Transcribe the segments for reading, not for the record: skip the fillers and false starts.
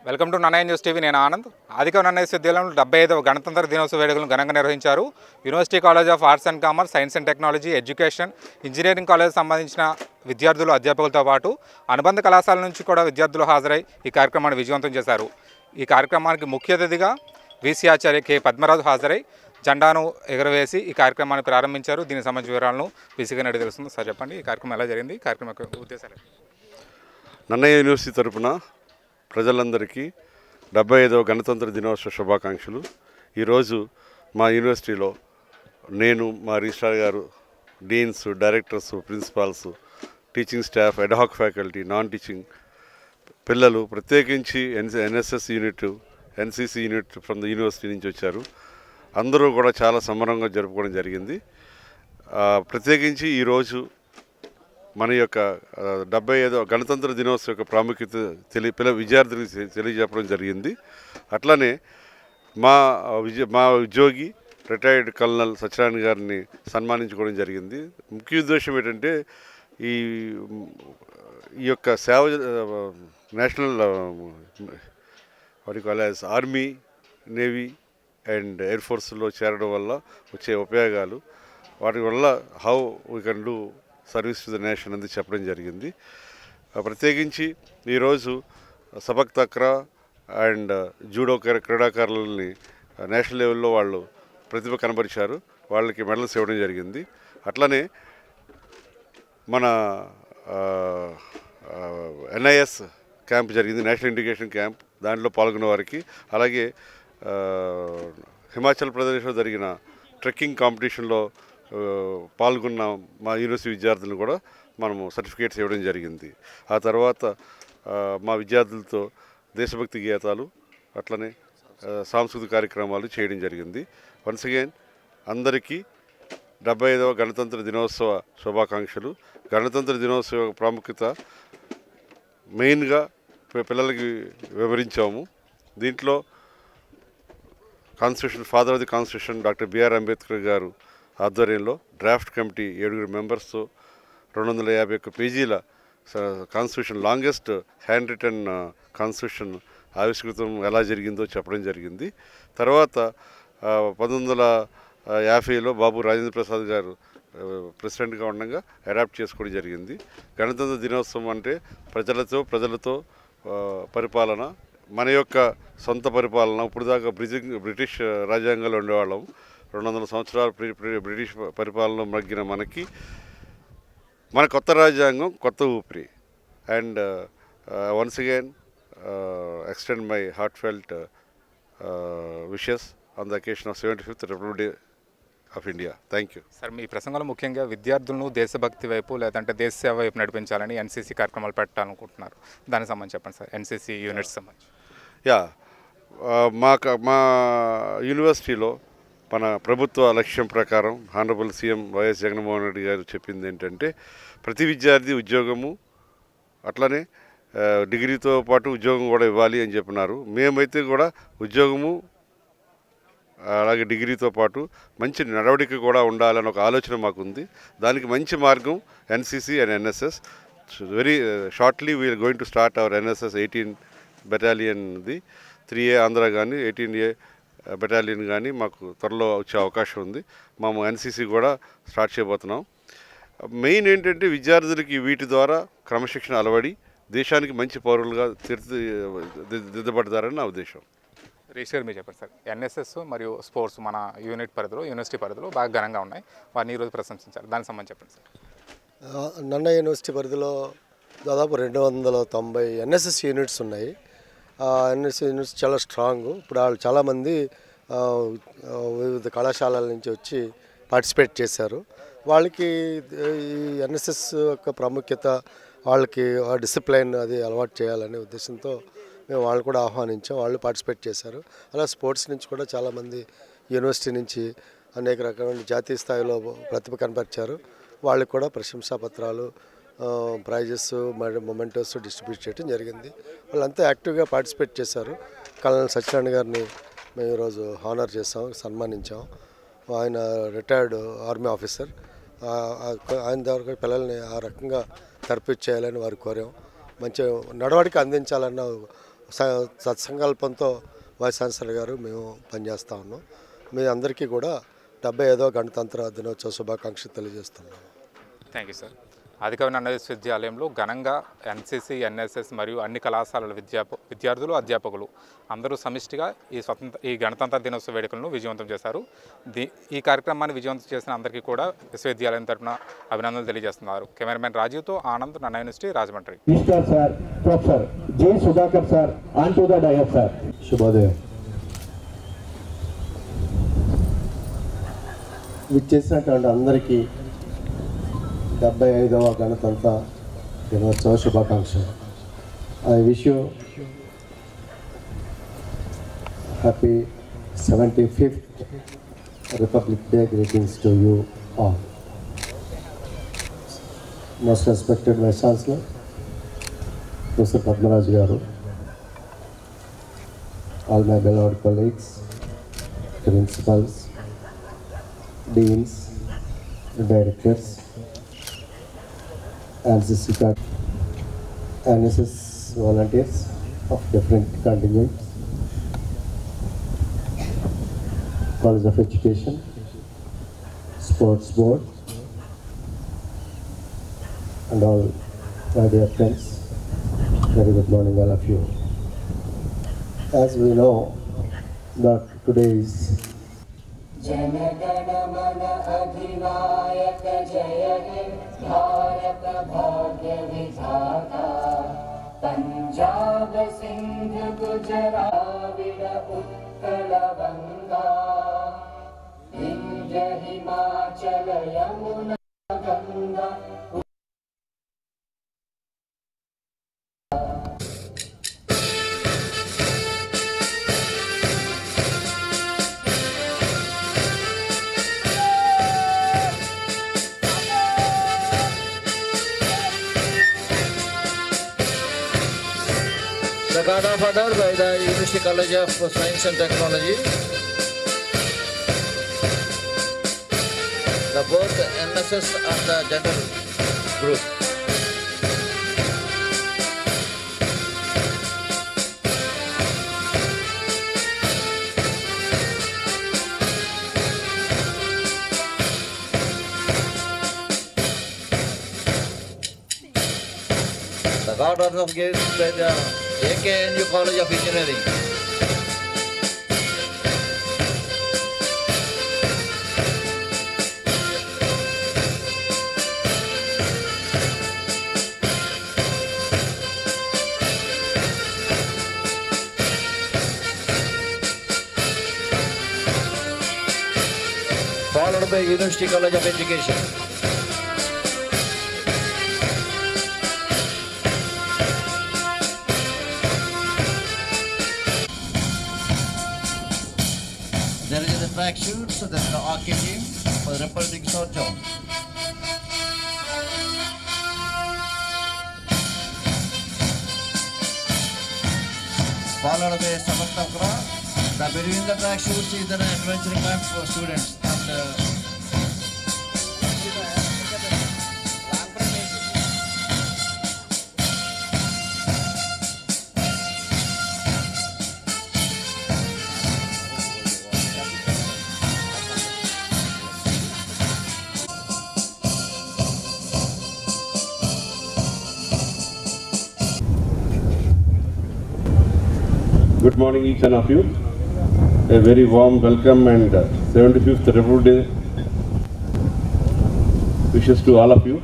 Welcome to Nannayya news TV. నేను ఆనంద్. ఆదికవి నన్నయ్య విశ్వవిద్యాలయంలో 75వ గణతంత్ర దినోత్సవ వేడుకలను ఘనంగా నిర్వహించారు. University college of arts and commerce, science and technology, education, engineering college సంబంధించిన విద్యార్థులు, అధ్యాపకులతో పాటు అనుబంధ కళాశాల నుంచి కూడా విద్యార్థులు హాజరై ఈ కార్యక్రమాన్ని విజయవంతం చేశారు. ఈ కార్యక్రమానికి ముఖ్య అతిథిగా వీసీ ఆచార్య కె పద్మరాజు హాజరై జెండాను ఎగురవేసి ఈ కార్యక్రమాన్ని ప్రారంభించారు. దీనికి సంబంధించిన వివరాలను వీసీగా నడి తెలుస్తుంది. సార్ చెప్పండి, ఈ కార్యక్రమం ఎలా జరిగింది, ఈ కార్యక్రమం యొక్క ఉద్దేశాలు? నన్నయ్య యూనివర్సిటీ తరపున ప్రజలందరికీ 75వ గణతంత్ర దినోత్సవ శుభాకాంక్షలు. ఈరోజు మా యూనివర్సిటీలో నేను, మా రిజిస్ట్రార్ గారు, deans, directors, principals, teaching staff, ad hoc faculty, non teaching పిల్లలు, ప్రత్యేకించి NSS unit, NCC unit from the university నుంచి వచ్చారు. అందరూ కూడా చాలా సంబరంగా జరుపుకోవడం జరిగింది. ప్రత్యేకించి ఈరోజు మన యొక్క 75వ గణతంత్ర దినోత్సవం యొక్క ప్రాముఖ్యత విద్యార్థులకు తెలియజెప్పడం జరిగింది. అట్లనే మా ఉద్యోగి రిటైర్డ్ కల్నల్ సత్యనారాయణ గారిని సన్మానించుకోవడం జరిగింది. ముఖ్య ఉద్దేశం ఏంటంటే ఈ యొక్క సేవ national army, navy and air ఫోర్స్లో చేరడం వల్ల వచ్చే ఉపయోగాలు, వాటి వల్ల how we can do service to the nation అనేది చెప్పడం జరిగింది. ప్రత్యేకించి ఈరోజు సబక్ తక్రా అండ్ జూడో క్రీడాకారులని నేషనల్ లెవెల్లో వాళ్ళు ప్రతిభ కనబరిచారు. వాళ్ళకి మెడల్స్ ఇవ్వడం జరిగింది. అట్లనే మన ఎన్ఐఎస్ క్యాంప్ జరిగింది, నేషనల్ ఇంటిగ్రేషన్ క్యాంప్. దాంట్లో పాల్గొన్న వారికి, అలాగే హిమాచల్ ప్రదేశ్లో జరిగిన ట్రెక్కింగ్ కాంపిటీషన్లో పాల్గొన్న మా యూనివర్సిటీ విద్యార్థులను కూడా మనము సర్టిఫికేట్స్ ఇవ్వడం జరిగింది. ఆ తర్వాత మా విద్యార్థులతో దేశభక్తి గీతాలు, అట్లనే సాంస్కృతిక కార్యక్రమాలు చేయడం జరిగింది. వన్స్ అగైన్ అందరికీ 75వ గణతంత్ర దినోత్సవ శుభాకాంక్షలు. గణతంత్ర దినోత్సవ ప్రాముఖ్యత మెయిన్గా పిల్లలకి వివరించాము. దీంట్లో father of the constitution doctor B R Ambedkar గారు ఆధ్వర్యంలో డ్రాఫ్ట్ కమిటీ 7 మెంబర్స్తో 251 పేజీల constitution, longest hand written constitution ఆవిష్కృతం ఎలా జరిగిందో చెప్పడం జరిగింది. తర్వాత 1950లో బాబు రాజేంద్ర ప్రసాద్ గారు ప్రెసిడెంట్గా ఉండగా అడాప్ట్ చేసుకోవడం జరిగింది. గణతంత్ర దినోత్సవం అంటే ప్రజలతో పరిపాలన, మన యొక్క సొంత పరిపాలన. ఇప్పుడు దాకా బ్రిటిష్ రాజ్యాంగంలో ఉండేవాళ్ళం. 200 సంవత్సరాలు బ్రిటిష్ పరిపాలన మగ్గిన మన కొత్త రాజ్యాంగం, కొత్త ఊపిరి. And once again extend my heartfelt wishes on the occasion of 75th republic day of India. Thank you. Sir, మీ ప్రసంగంలో ముఖ్యంగా విద్యార్థులను దేశభక్తి వైపు లేదంటే దేశ సేవ వైపు నడిపించాలని ఎన్సీసీ కార్యక్రమాలు పెట్టాలనుకుంటున్నారు. దానికి సంబంధించి చెప్పండి సార్, ఎన్సీసీ యూనిట్స్ సంబంధించి. మా యూనివర్సిటీలో మన ప్రభుత్వ లక్ష్యం ప్రకారం honourable CM YS Jaganmohan Reddy గారు చెప్పింది ఏంటంటే ప్రతి విద్యార్థి ఉద్యోగము, అట్లనే డిగ్రీతో పాటు ఉద్యోగం కూడా ఇవ్వాలి అని చెప్పినారు. మేమైతే కూడా ఉద్యోగము అలాగే డిగ్రీతో పాటు మంచి నడవడిక కూడా ఉండాలని ఒక ఆలోచన మాకుంది. దానికి మంచి మార్గం NCC and NSS. Very shortly we are going to start our NSS 18 బెటాలియన్ది 3A ఆంధ్ర కానీ 18A బెటాలియన్ కానీ మాకు త్వరలో వచ్చే అవకాశం ఉంది. మేము ఎన్సీసీ కూడా స్టార్ట్ చేయబోతున్నాం. మెయిన్ ఏంటంటే విద్యార్థులకి వీటి ద్వారా క్రమశిక్షణ అలవడి దేశానికి మంచి పౌరులుగా దిద్దబడతారని నా ఉద్దేశం. రిజిస్టర్ మీరు చెప్పండి సార్, ఎన్ఎస్ఎస్ మరియు స్పోర్ట్స్ మన యూనివర్సిటీ పరిధిలో బాగా ఘనంగా ఉన్నాయి, వారిని ఈరోజు ప్రశంసించారు. దానికి సంబంధించి చెప్పండి సార్. నన్నయ్య యూనివర్సిటీ పరిధిలో దాదాపు 290 ఎన్ఎస్ఎస్ యూనిట్స్ ఉన్నాయి. ఎన్ఎస్ఎస్ యూనిట్స్ చాలా స్ట్రాంగ్. ఇప్పుడు వాళ్ళు చాలామంది వివిధ కళాశాలల నుంచి వచ్చి పార్టిసిపేట్ చేశారు. వాళ్ళకి ఈ ఎన్ఎస్ఎస్ యొక్క ప్రాముఖ్యత, వాళ్ళకి డిసిప్లైన్ అది అలవాటు చేయాలనే ఉద్దేశంతో మేము వాళ్ళు కూడా ఆహ్వానించాం. వాళ్ళు పార్టిసిపేట్ చేశారు. అలా స్పోర్ట్స్ నుంచి కూడా చాలామంది యూనివర్సిటీ నుంచి అనేక రకమైన జాతీయ స్థాయిలో ప్రతిభ కనపరిచారు. వాళ్ళకి కూడా ప్రశంసా పత్రాలు, ప్రైజెస్, మొమెంటోస్ డిస్ట్రిబ్యూట్ చేయడం జరిగింది. వాళ్ళంతా యాక్టివ్గా పార్టిసిపేట్ చేశారు. కల్నల్ సత్యనారాయణ గారిని మేము ఈరోజు హానర్ చేసాం, సన్మానించాం. ఆయన రిటైర్డ్ ఆర్మీ ఆఫీసర్. ఆయన ద్వారా పిల్లల్ని ఆ రకంగా తర్ఫీదు చేయాలని వారు కోరాం. మంచి నడవడిక అందించాలన్న సత్సంకల్పంతో వైస్ ఛాన్సలర్ గారు మేము పనిచేస్తూ ఉన్నాం. మీ అందరికీ కూడా 75వ గణతంత్ర దినోత్సవ శుభాకాంక్షలు తెలియజేస్తున్నాను. Thank you sir. ఆదికవి నన్నయ్య విశ్వవిద్యాలయంలో ఘనంగా ఎన్సీసీ, ఎన్ఎస్ఎస్ మరియు అన్ని కళాశాలల విద్యార్థులు, అధ్యాపకులు అందరూ సమిష్టిగా ఈ గణతంత్ర దినోత్సవ వేడుకలను విజయవంతం చేశారు. ఈ కార్యక్రమాన్ని విజయవంతం చేసిన అందరికీ కూడా విశ్వవిద్యాలయం తరఫున అభినందనలు తెలియజేస్తున్నారు. కెమెరామెన్ రాజీవ్తో Anand, Nannaya university, Rajahmundry. Sir professor J Sudhakar sir on to the dais sir. శుభోదయం. విచ్చేసినటువంటి అందరికీ 75వ గణతంత్ర దినోత్సవ శుభాకాంక్షలు. I wish you happy 75th republic day greetings to you all. Most respected vice chancellor professor Padmaraju గారు, all my beloved colleagues, principals, deans, directors, NSS volunteers of different contingents, College of Education, Sports Board, and all my dear friends, very good morning all of you. As we know that today is जनगण मन अधिनायक जय हे भारत भाग्य विधाता Punjab Sindh Gujarat Utkal Ganga Vindhya Himachal Yamuna Ganga. The God of Honor by the University College of Science and Technology. The both NSS and the general group. The God of Honor gives by the AKNU College of Engineering. Followed by University College of Education. There is the track shoot, so there is the hockey team for the representing South Zone. Followed by Samarthakra. The between the track shoots is an adventuring camp for students. And Good morning each one of you. A very warm welcome and 75th Republic Day wishes to all of you.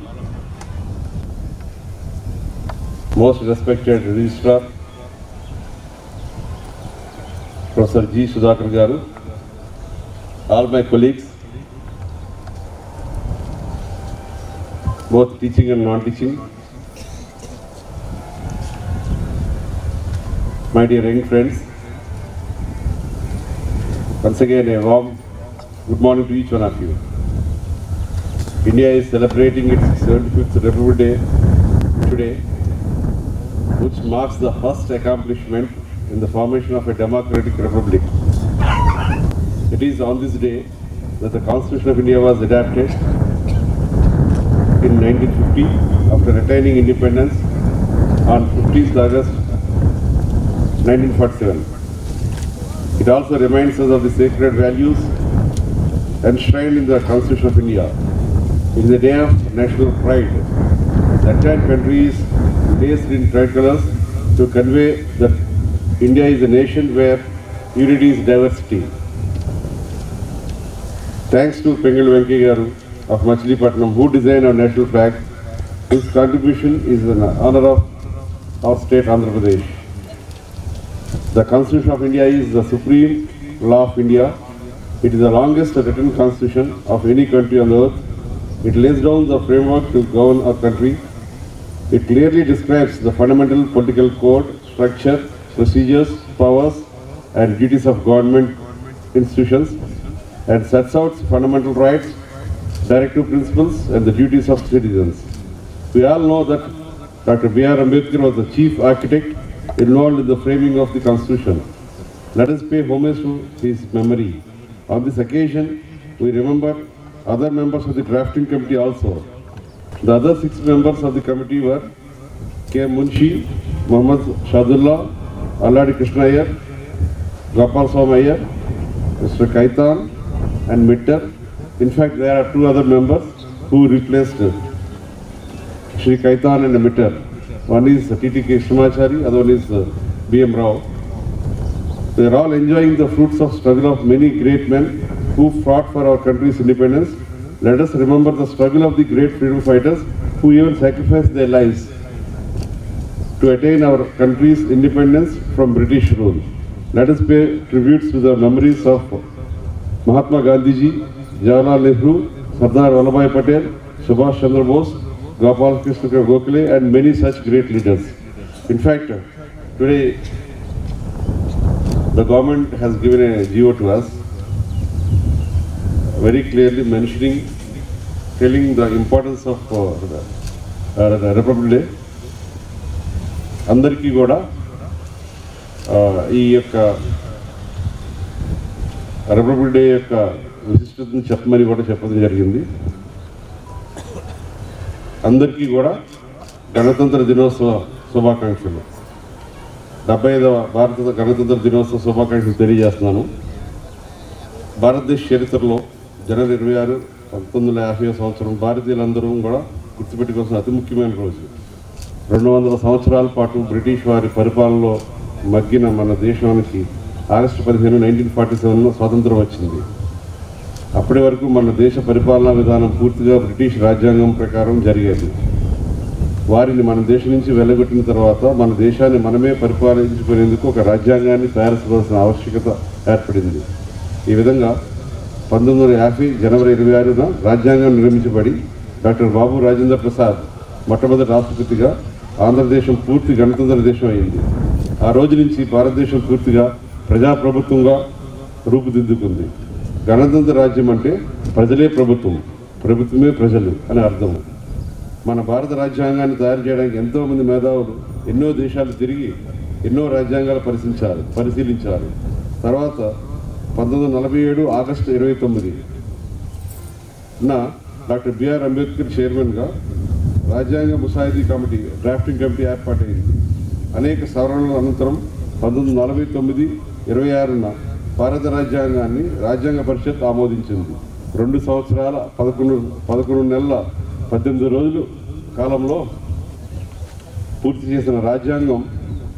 Most respected Registrar Professor G. Sudhakar Garu, all my colleagues, both teaching and non-teaching, my dear young friends, once again a warm good morning to each one of you. India is celebrating its 75th Republic Day today, which marks the first accomplishment in the formation of a democratic republic. It is on this day that the Constitution of India was adopted in 1950 after attaining independence on 15th August 1947. It also reminds us of the sacred values enshrined in the Constitution of India. It is a day of national pride. The entire country is laced in tricolors to convey that India is a nation where unity is diversity. Thanks to Pengal Venki Garu of Machilipatnam, who designed our national flag. His contribution is in honor of our state Andhra Pradesh. The Constitution of India is the supreme law of India. It is the longest written constitution of any country on the earth. It lays down the framework to govern our country. It clearly describes the fundamental political code, structure, procedures, powers, and duties of government institutions, and sets out fundamental rights, directive principles, and the duties of citizens. We all know that Dr. B.R. Ambedkar was the chief architect involved in the framing of the Constitution. Let us pay homage to his memory. On this occasion, we remember other members of the drafting committee also. The other 6 members of the committee were K. Munshi, Muhammad Shadullah, Alladi Krishna Iyer, Gopal Swamy Iyer, Mr. Kaitan, and Mitter. In fact, there are 2 other members who replaced Shri Kaitan and Mitter. One is T.T.K. Krishnamachari, other one is B.M. Rao. They are all enjoying the fruits of struggle of many great men who fought for our country's independence. Let us remember the struggle of the great freedom fighters who even sacrificed their lives to attain our country's independence from British rule. Let us pay tributes to the memories of Mahatma Gandhi, Jawaharlal Nehru, Sardar Vallabhbhai Patel, Subhash Chandra Bose, Gopal Krishna Gokhale, and many such great leaders. In fact, today the government has given a GO to us, very clearly telling the importance of the Republic Day. అందరికీ కూడా ఈ యొక్క republic day యొక్క విశిష్టతను చెప్పమని కూడా చెప్పడం జరిగింది. అందరికీ కూడా గణతంత్ర దినోత్సవ శుభాకాంక్షలు. 75వ భారత గణతంత్ర దినోత్సవ శుభాకాంక్షలు తెలియజేస్తున్నాను. భారతదేశ చరిత్రలో జనవరి 26, 1950 సంవత్సరం భారతీయులందరూ కూడా గుర్తుపెట్టుకోవాల్సిన అతి ముఖ్యమైన రోజు. 200 సంవత్సరాల పాటు బ్రిటిష్ వారి పరిపాలనలో మగ్గిన మన దేశానికి ఆగస్టు 15, 1947లో స్వాతంత్రం వచ్చింది. అప్పటి వరకు మన దేశ పరిపాలనా విధానం పూర్తిగా బ్రిటిష్ రాజ్యాంగం ప్రకారం జరిగేది. వారిని మన దేశం నుంచి వెళ్ళగొట్టిన తర్వాత మన దేశాన్ని మనమే పరిపాలించుకునేందుకు ఒక రాజ్యాంగాన్ని తయారు చేయాల్సిన ఆవశ్యకత ఏర్పడింది. ఈ విధంగా 1950 జనవరి 26న రాజ్యాంగం నిర్మించబడి డాక్టర్ బాబు రాజేంద్ర ప్రసాద్ మొట్టమొదటి రాష్ట్రపతిగా ఆంధ్రదేశం పూర్తి గణతంత్ర దేశం అయింది. ఆ రోజు నుంచి భారతదేశం పూర్తిగా ప్రజాప్రభుత్వంగా రూపుదిద్దుకుంది. గణతంత్ర రాజ్యం అంటే ప్రజలే ప్రభుత్వం, ప్రభుత్వమే ప్రజలు అని అర్థం. మన భారత రాజ్యాంగాన్ని తయారు చేయడానికి ఎంతోమంది మేధావులు ఎన్నో దేశాలు తిరిగి ఎన్నో రాజ్యాంగాలు పరిశీలించారు. తర్వాత 1947 ఆగస్టు 29న డాక్టర్ బిఆర్ అంబేద్కర్ చైర్మన్గా రాజ్యాంగ ముసాయిదీ కమిటీ, డ్రాఫ్టింగ్ కమిటీ ఏర్పాటైంది. అనేక సవరణల అనంతరం 1949 26న భారత రాజ్యాంగాన్ని రాజ్యాంగ పరిషత్ ఆమోదించింది. 2 సంవత్సరాల 11 నెలల 18 రోజుల కాలంలో పూర్తి చేసిన రాజ్యాంగం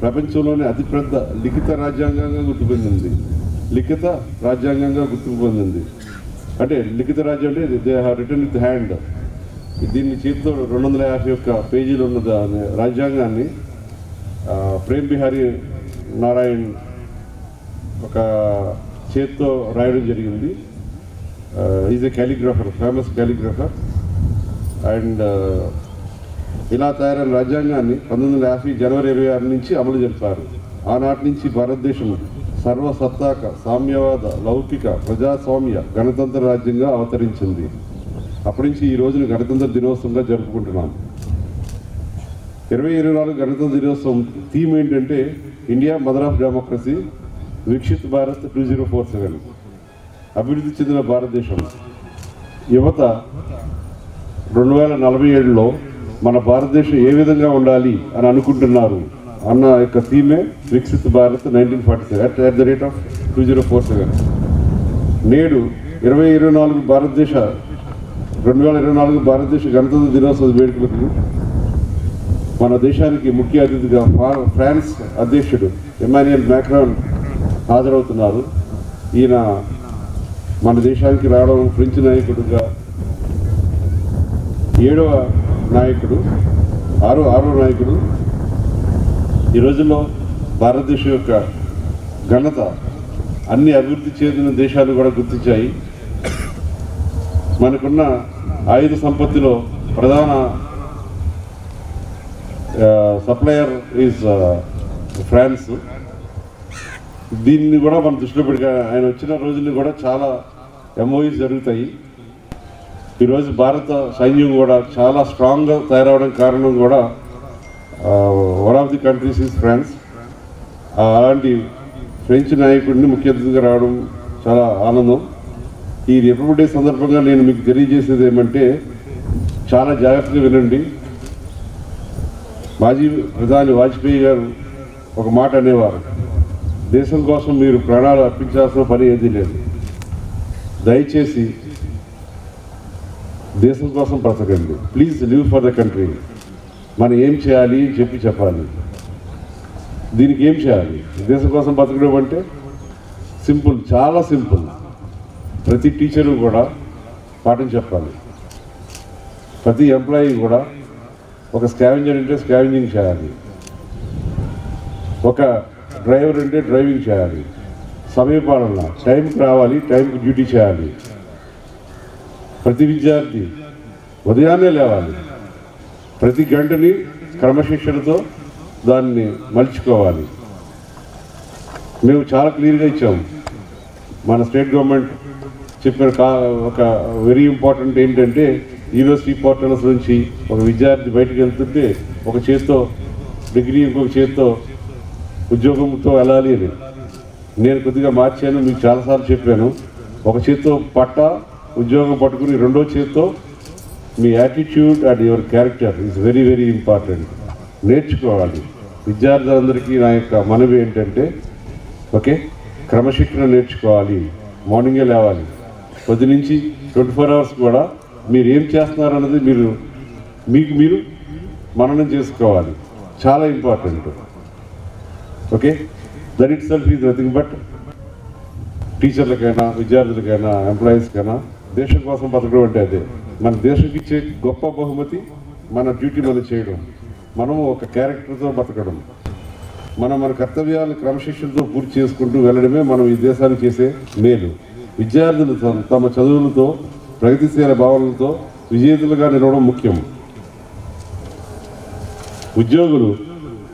ప్రపంచంలోనే అతిపెద్ద లిఖిత రాజ్యాంగంగా గుర్తుపొందింది. అంటే లిఖిత రాజ్యం అంటే they have return with hand. దీన్ని చేతితో 251 పేజీలు ఉన్న రాజ్యాంగాన్ని ప్రేమ్ బిహారీ నారాయణ్ ఒక చేతితో రాయడం జరిగింది. Is a calligrapher, famous calligrapher. And ఇలా తయారైన రాజ్యాంగాన్ని 1950 జనవరి 26 నుంచి అమలు జరిపారు. ఆనాటి నుంచి భారతదేశం సర్వసత్తాక సామ్యవాద లౌకిక ప్రజాస్వామ్య గణతంత్ర రాజ్యంగా అవతరించింది. అప్పటి నుంచి ఈ రోజున గణతంత్ర దినోత్సవంగా జరుపుకుంటున్నాం. 2024 గణతంత్ర దినోత్సవం థీమ్ ఏంటంటే India mother of democracy, Viksit Bharat 2047, అభివృద్ధి చెందిన భారతదేశం. యువత 2047లో మన భారతదేశం ఏ విధంగా ఉండాలి అని అనుకుంటున్నారు అన్న యొక్క థీమే Viksit Bharat 1947 at the rate of 2047. నేడు 2024 భారతదేశ గణతంత్ర దినోత్సవ వేడుకలకు మన దేశానికి ముఖ్య అతిథిగా ఫ్రాన్స్ అధ్యక్షుడు ఎమాన్యుయల్ మ్యాక్రాన్ హాజరవుతున్నారు. ఈయన మన దేశానికి రావడం ఫ్రెంచ్ నాయకుడిగా 7వ నాయకుడు, ఆరో నాయకుడు. ఈ రోజుల్లో భారతదేశం యొక్క ఘనత అన్ని అభివృద్ధి చెందిన దేశాలు కూడా గుర్తించాయి. మనకున్న ఆయుధ సంపత్తిలో ప్రధాన సప్లయర్ ఈజ్ ఫ్రాన్స్. దీన్ని కూడా మనం దృష్టిలో పెట్టుగా ఆయన వచ్చిన రోజుల్లో కూడా చాలా ఎంఓఈస్ జరుగుతాయి. ఈరోజు భారత సైన్యం కూడా చాలా స్ట్రాంగ్గా తయారవడం కారణం కూడా one of the countries is France. అలాంటి ఫ్రెంచ్ నాయకుడిని ముఖ్య అతిథిగా రావడం చాలా ఆనందం. ఈ రిపబ్లిక్ డే సందర్భంగా నేను మీకు తెలియజేసేది ఏమంటే చాలా జాగ్రత్తగా వినండి. మాజీ ప్రధాని వాజ్పేయి గారు ఒక మాట అనేవారు, దేశం కోసం మీరు ప్రాణాలు అర్పించాల్సిన పని ఏదీ లేదు, దయచేసి దేశం కోసం బ్రతకండి, please live for the country. మనం ఏం చేయాలి చెప్పాలి. దీనికి ఏం చేయాలి? దేశం కోసం బ్రతకడం అంటే సింపుల్, చాలా సింపుల్. ప్రతి టీచరు కూడా పాఠం చెప్పాలి. ప్రతి ఎంప్లాయీ కూడా ఒక స్కావెంజర్ అంటే స్కావెంజింగ్ చేయాలి, ఒక డ్రైవర్ అంటే డ్రైవింగ్ చేయాలి, సమయపాలన, టైంకి రావాలి, టైంకి డ్యూటీ చేయాలి. ప్రతి విద్యార్థి ఉదయాన్నే లేవాలి, ప్రతి గంటని క్రమశిక్షణతో దాన్ని మలుచుకోవాలి. మేము చాలా క్లియర్గా ఇచ్చాము. మన స్టేట్ గవర్నమెంట్ చెప్పిన ఒక వెరీ ఇంపార్టెంట్ ఏంటంటే యూనివర్సిటీ పోర్టల్స్ నుంచి ఒక విద్యార్థి బయటకు వెళ్తుంటే ఒక చేత్తో డిగ్రీ, ఇంకొక చేత్తో ఉద్యోగంతో వెళ్ళాలి అని. నేను కొద్దిగా మార్చాను, మీకు చాలాసార్లు చెప్పాను. ఒక చేత్తో ఉద్యోగం పట్టుకుని రెండో చేత్తో మీ attitude and your character is very very important. నేర్చుకోవాలి. విద్యార్థులందరికీ నా యొక్క మనవి ఏంటంటే ఓకే, క్రమశిక్షణ నేర్చుకోవాలి. మార్నింగే లేవాలి. పొద్దు నుంచి 24 hours కూడా మీరు ఏం చేస్తున్నారు అన్నది మీరు మననం చేసుకోవాలి. చాలా important. Okay, that itself is nothing but టీచర్లకైనా, విద్యార్థులకైనా, ఎంప్లాయీస్కైనా దేశం కోసం బతకడం అంటే అదే. మన దేశంకి ఇచ్చే గొప్ప బహుమతి మన డ్యూటీ మనం చేయడం, మనము ఒక క్యారెక్టర్తో బతకడం, మన కర్తవ్యాలను క్రమశిక్షణతో పూర్తి చేసుకుంటూ వెళ్ళడమే మనం ఈ దేశానికి చేసే మేలు. విద్యార్థులు తమ చదువులతో, ప్రగతిశీల భావనలతో విజేతలుగా నిలవడం ముఖ్యం. ఉద్యోగులు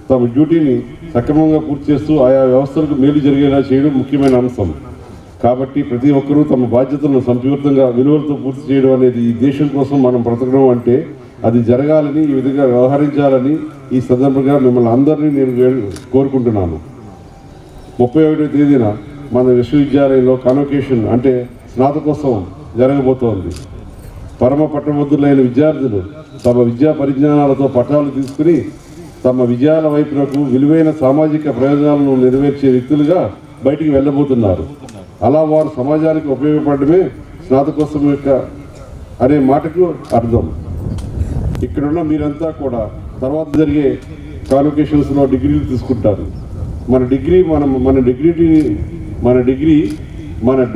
తమ డ్యూటీని సక్రమంగా పూర్తి చేస్తూ ఆయా వ్యవస్థలకు మేలు జరిగేలా చేయడం ముఖ్యమైన అంశం. కాబట్టి ప్రతి ఒక్కరూ తమ బాధ్యతలను సంపూర్ణంగా విలువలతో పూర్తి చేయడం అనేది ఈ దేశం కోసం మనం బ్రతకడం అంటే అది జరగాలని, ఈ విధంగా వ్యవహరించాలని ఈ సందర్భంగా మిమ్మల్ని అందరినీ నేను కోరుకుంటున్నాను. 31వ తేదీన మన విశ్వవిద్యాలయంలో కాన్వకేషన్ అంటే స్నాతకోత్సవం జరగబోతోంది. పరమ పట్టభద్రులైన విద్యార్థులు తమ విద్యా పరిజ్ఞానాలతో పట్టాలు తీసుకుని తమ విజయాల వైపునకు విలువైన సామాజిక ప్రయోజనాలను నెరవేర్చే వ్యక్తులుగా బయటికి వెళ్ళబోతున్నారు. అలా వారు సమాజానికి ఉపయోగపడమే స్నాతకోత్సవం యొక్క అనే మాటకు అర్థం. ఇక్కడున్న మీరంతా కూడా తర్వాత జరిగే కాన్వకేషన్స్లో డిగ్రీలు తీసుకుంటారు. మన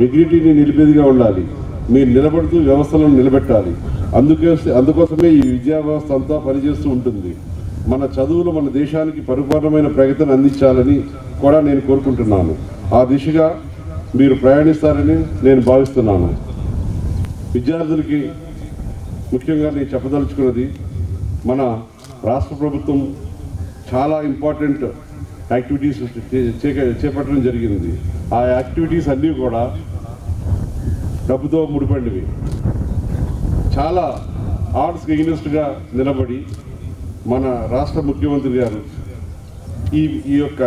డిగ్నిటీని నిలిపేదిగా ఉండాలి. మీరు నిలబడుతూ వ్యవస్థలను నిలబెట్టాలి. అందుకోసమే ఈ విద్యా వ్యవస్థ అంతా పనిచేస్తూ ఉంటుంది. మన చదువులు మన దేశానికి పరిపూర్ణమైన ప్రగతిని అందించాలని కూడా నేను కోరుకుంటున్నాను. ఆ దిశగా మీరు ప్రయాణిస్తారని నేను భావిస్తున్నాను. విద్యార్థులకి ముఖ్యంగా నేను చెప్పదలుచుకున్నది, మన రాష్ట్ర ప్రభుత్వం చాలా ఇంపార్టెంట్ యాక్టివిటీస్ చేపట్టడం జరిగింది. ఆ యాక్టివిటీస్ అన్నీ కూడా డబ్బుతో ముడిపడినవి. చాలా ఆర్ట్స్కి ఎగ్నెస్ట్గా నిలబడి మన రాష్ట్ర ముఖ్యమంత్రి గారు ఈ యొక్క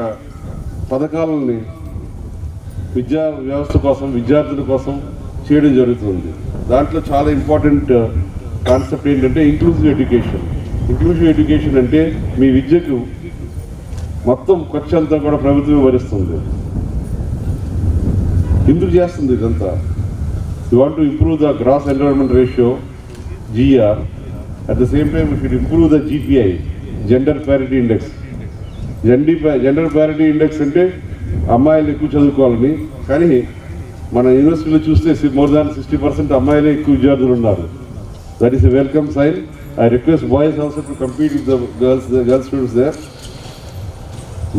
పథకాలని విద్యా వ్యవస్థ కోసం, విద్యార్థుల కోసం చేయడం జరుగుతుంది. దాంట్లో చాలా ఇంపార్టెంట్ కాన్సెప్ట్ ఏంటంటే ఇంక్లూజివ్ ఎడ్యుకేషన్. ఇంక్లూజివ్ ఎడ్యుకేషన్ అంటే మీ విద్యకు మొత్తం ఖర్చు అంతా కూడా ప్రభుత్వమే భరిస్తుంది. ఎందుకు చేస్తుంది ఇదంతా? You want to improve the gross enrolment ratio GR. At the same time if it improve the GPI, gender parity index. Gender parity index అంటే అమ్మాయిలు ఎక్కువ చదువుకోవాలని, కానీ మన యూనివర్సిటీలో చూస్తే మోర్ దాన్ 60% అమ్మాయిలే ఎక్కువ విద్యార్థులు ఉన్నారు. That is a welcome sign. I request boys also to compete with the girls students there.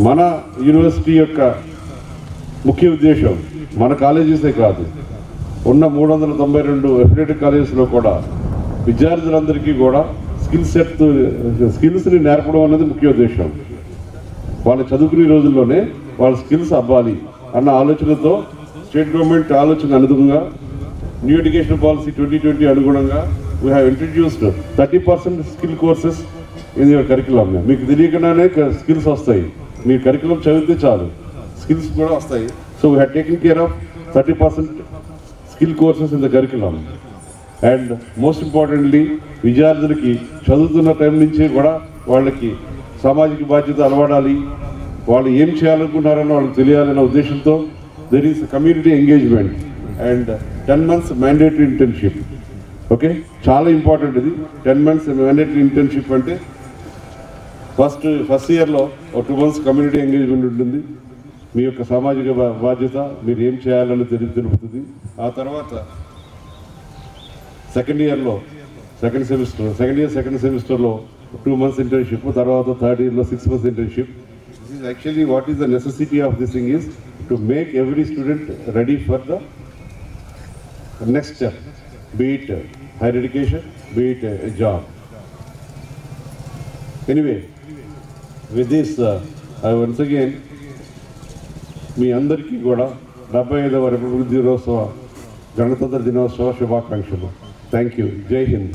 మన యూనివర్సిటీ యొక్క ముఖ్య ఉద్దేశం మన కాలేజెసే కాదు, ఉన్న 392 అఫిలియేటెడ్ కాలేజెస్లో కూడా విద్యార్థులందరికీ కూడా స్కిల్స్ని నేర్పడం అనేది ముఖ్య ఉద్దేశం. వాళ్ళు చదువుకునే రోజుల్లోనే వాళ్ళ స్కిల్స్ అవ్వాలి అన్న ఆలోచనతో స్టేట్ గవర్నమెంట్ ఆలోచన అనుగుణంగా న్యూ ఎడ్యుకేషన్ పాలసీ 2020 అనుగుణంగా we have introduced 30% skill courses in your curriculum. మీకు తెలియకుండానే స్కిల్స్ వస్తాయి, మీ కరికులం చదివితే చాలు స్కిల్స్ కూడా వస్తాయి. So we have taking care of 30% skill courses in the curriculum. And most importantly విద్యార్థులకి చదువుతున్న టైం నుంచి కూడా వాళ్ళకి సామాజిక బాధ్యత అలవడాలి, వాళ్ళు ఏం చేయాలనుకుంటున్నారని వాళ్ళకి తెలియాలన్న ఉద్దేశంతో there is community engagement and 10 months mandatory internship. Okay, చాలా ఇంపార్టెంట్ ఇది. 10 months మ్యాండేటరీ ఇంటర్న్షిప్ అంటే ఫస్ట్ ఇయర్లో ఒక 2 months కమ్యూనిటీ ఎంగేజ్మెంట్ ఉంటుంది. మీ యొక్క సామాజిక బాధ్యత మీరు ఏం చేయాలని తెలుపుతుంది. ఆ తర్వాత సెకండ్ ఇయర్ సెకండ్ సెమిస్టర్లో 2 months ఇంటర్న్షిప్, తర్వాత థర్డ్ ఇయర్లో 6 months internship. This is actually what is the necessity of this thing is to make every student ready for the next step, be it higher education, be it a job. Anyway, with this, I once again, మీ అందరికీ కూడా 75వ republic దినోత్సవ గణతంత్ర దినోత్సవ శుభాకాంక్షలు. Thank you. జై Hind.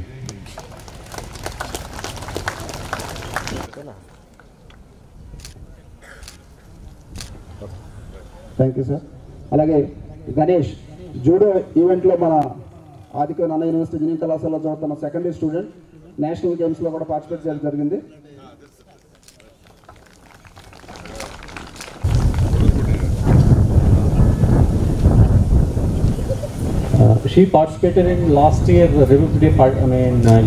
Thank you sir. అలాగే Ganesh judo ఈవెంట్లో మన ఆదిక నాన్న యూనివర్సిటీ జూనియర్ కళాశాలలో చదువుతున్న సెకండ్ ఇయర్ స్టూడెంట్ నేషనల్ గేమ్స్లో కూడా పార్టిసిపేట్ చేయడం జరిగింది. She participated in last year Republic Day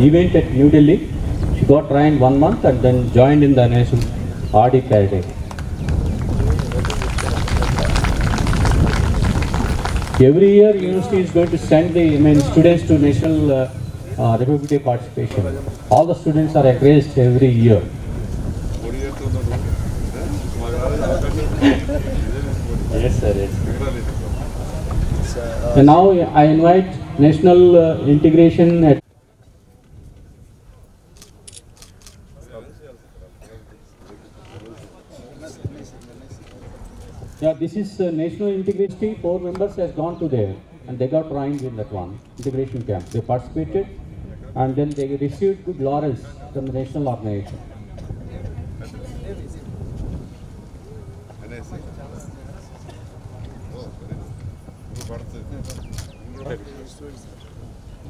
event at New Delhi. She got trained 1 month and then joined in the national RD Parade. Every year, university is going to send the students to national Republic Day participation. All the students are encouraged every year. Yes, sir. Yes. And now I invite national integration at this is national integration. 4 members has gone to there and they got trained in that one integration camp. They participated and then they received good laurels from the national organization.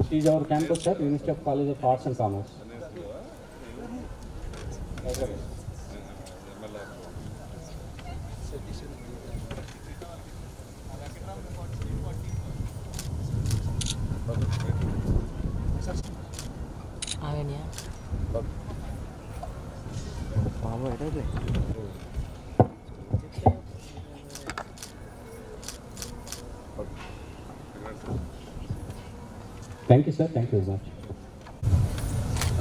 She is our campus at University of College of Arts and Commerce. Thank you, sir. Thank you very much.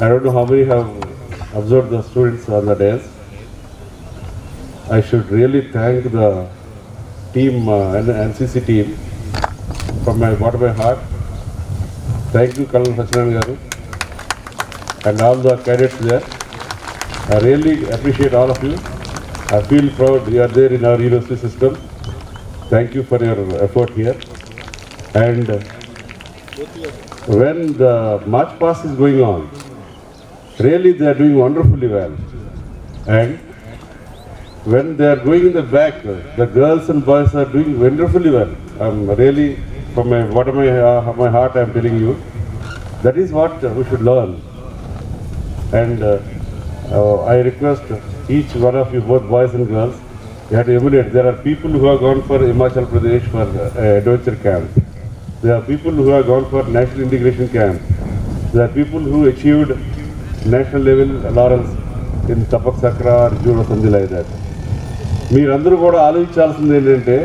I don't know how many have observed the students on the dais. I should really thank the team and the NCC team from my bottom of my heart. Thank you, Colonel Sachinand Garu, and all the cadets there. I really appreciate all of you. I feel proud you are there in our university system. Thank you for your effort here. And when the march past is going on, really they are doing wonderfully well. And when they are going in the back, the girls and boys are doing wonderfully well. I'm really, from my bottom of my heart, I'm telling you, that is what we should learn. And I request each one of you, both boys and girls, you have to emulate. There are people who have gone for Himachal Pradesh for adventure camp. There are people who have gone for national integration camp. There are people who achieved national level laurels in Tapak Sakra or Judo, something like that. మీరందరూ కూడా ఆలోచించాల్సింది ఏంటంటే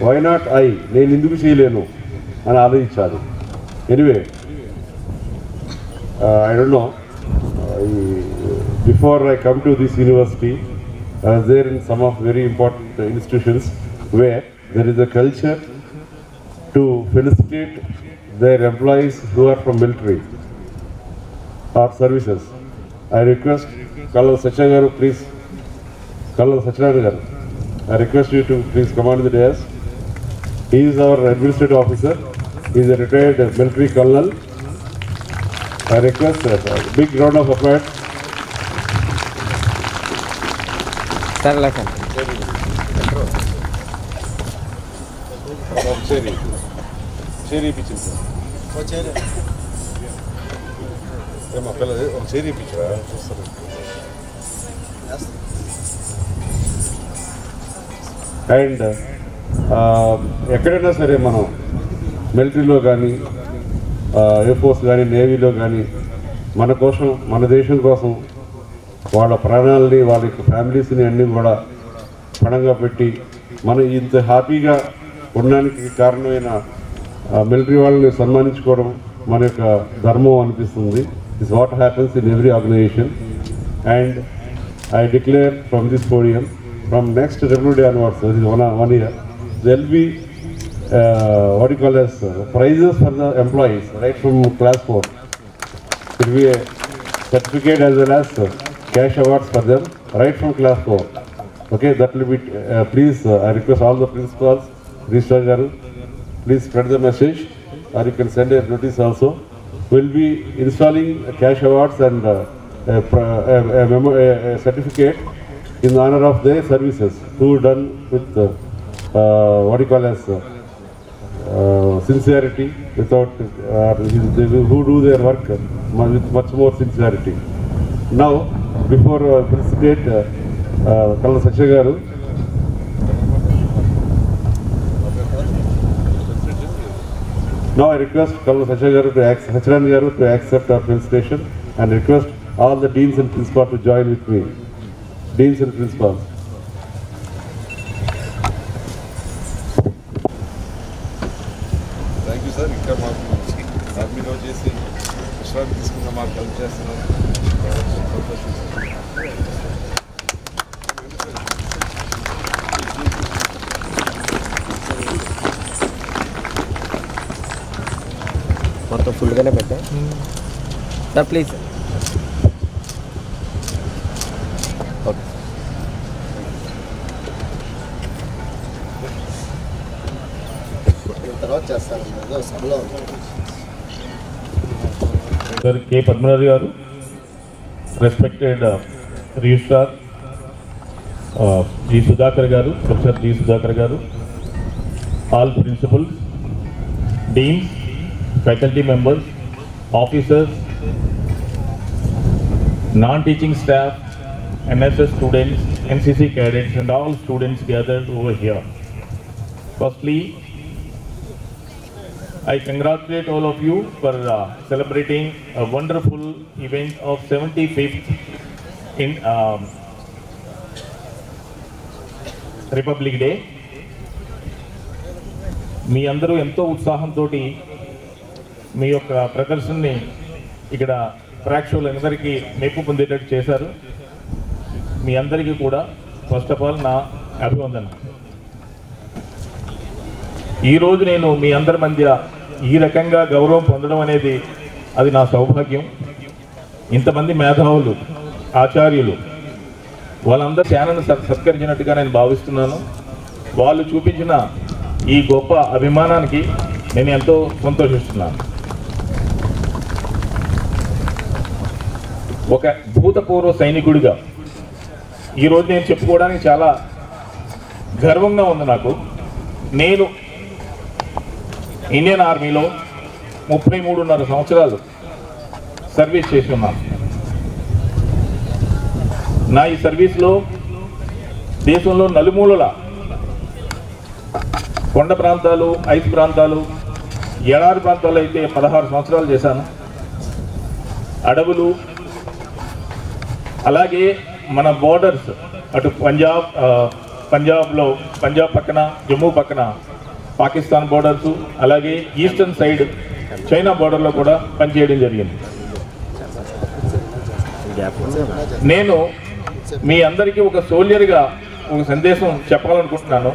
why not నేను ఎందుకు చేయలేను అని ఆలోచించాలి. Anyway I don't know, before I come to this university, I was there in some of very important institutions where there is a culture to felicitate their employees who are from military or services. I request Kalal Sachagaru, please, Kalal Sachinarayan, I request you to please come on to the dais. He is our administrative officer. He is a retired military colonel. I request a big round of applause. Sir, listen. Cherry pitching. Cherry pitcher. And ఎక్కడైనా సరే మనం మిలిటరీలో కానీ air force కానీ నేవీలో కానీ మన కోసం మన దేశం కోసం వాళ్ళ ప్రాణాలని వాళ్ళ యొక్క ఫ్యామిలీస్ని అన్నీ కూడా పణంగా పెట్టి మనం ఇంత హ్యాపీగా ఉండడానికి కారణమైన మిలిటరీ వాళ్ళని సన్మానించుకోవడం మన యొక్క ధర్మం అనిపిస్తుంది. Is what happens in every organisation. And I declare from this podium, from next Republic Day onwards, this is one year, there will be what you call as prizes for the employees right from class 4. It will be a certificate as well as cash awards for them right from class 4. Okay, that will be, please, I request all the principals, Registrar Garu, please spread the message, or you can send a notice also. We will be installing cash awards and a certificate in honor of their services who done with what you call as sincerity, without who do their work with much more sincerity. Now, before felicitate Kalal Sachagaru, now I request Kalal Sachagaru to accept our felicitation and request all the deans and principals to join with me. Deans and principals. Thank you, sir. Ikkada maaku armylo chesi విశ్రాంతి తీసుకున్న మాకు help చేస్తున్నారు. మొత్తం ఫుల్గానే పెట్టా sir, please. Sir K. Padmanabhi garu, respected Registrar G. Sudhakar garu, Professor G. Sudhakar garu, all principals, deans, faculty members, officers, non-teaching staff, NSS students, NCC cadets, and all students gathered over here. Firstly, I congratulate all of you for celebrating a wonderful event of 75th in Republic Day. మీ అందరూ ఎంతో ఉత్సాహంతో మీ యొక్క ప్రదర్శనని ఇక్కడ ప్రేక్షకులందరికీ మెప్పు పొందేటట్టు చేశారు. మీ అందరికీ కూడా ఫస్ట్ ఆఫ్ ఆల్ నా అభివందన. ఈరోజు నేను మీ అందరి మధ్య ఈ రకంగా గౌరవం పొందడం అనేది అది నా సౌభాగ్యం. ఇంతమంది మేధావులు, ఆచార్యులు, వాళ్ళందరూ ఛానల్ని సత్కరించినట్టుగా నేను భావిస్తున్నాను. వాళ్ళు చూపించిన ఈ గొప్ప అభిమానానికి నేను ఎంతో సంతోషిస్తున్నాను. ఒక భూతపూర్వ సైనికుడిగా ఈరోజు నేను చెప్పుకోవడానికి చాలా గర్వంగా ఉంది నాకు. నేను ఇండియన్ ఆర్మీలో 33.5 సంవత్సరాలు సర్వీస్ చేసి ఉన్నాను. నా ఈ సర్వీస్లో దేశంలో నలుమూలల కొండ ప్రాంతాలు, ఐస్ ప్రాంతాలు, ఎడారి ప్రాంతాలు అయితే 16 సంవత్సరాలు చేశాను. అడవులు, అలాగే మన బోర్డర్స్ అటు పంజాబ్లో పంజాబ్ పక్కన, జమ్మూ పక్కన పాకిస్తాన్ బోర్డర్స్, అలాగే ఈస్టర్న్ సైడ్ చైనా బోర్డర్లో కూడా పనిచేయడం జరిగింది. నేను మీ అందరికీ ఒక సోల్జర్గా ఒక సందేశం చెప్పాలనుకుంటున్నాను.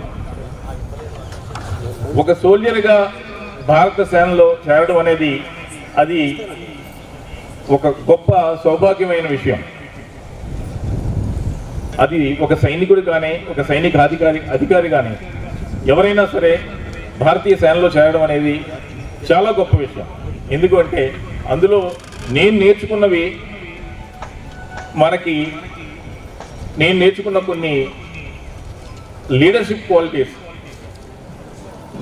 ఒక సోల్జర్గా భారత సేనలో చేరడం అనేది అది ఒక గొప్ప సౌభాగ్యమైన విషయం. అది ఒక సైనికుడు కానీ, ఒక సైనిక అధికారి కానీ ఎవరైనా సరే భారతీయ సేనలో చేరడం అనేది చాలా గొప్ప విషయం. ఎందుకంటే అందులో నేను నేర్చుకున్న కొన్ని లీడర్షిప్ క్వాలిటీస్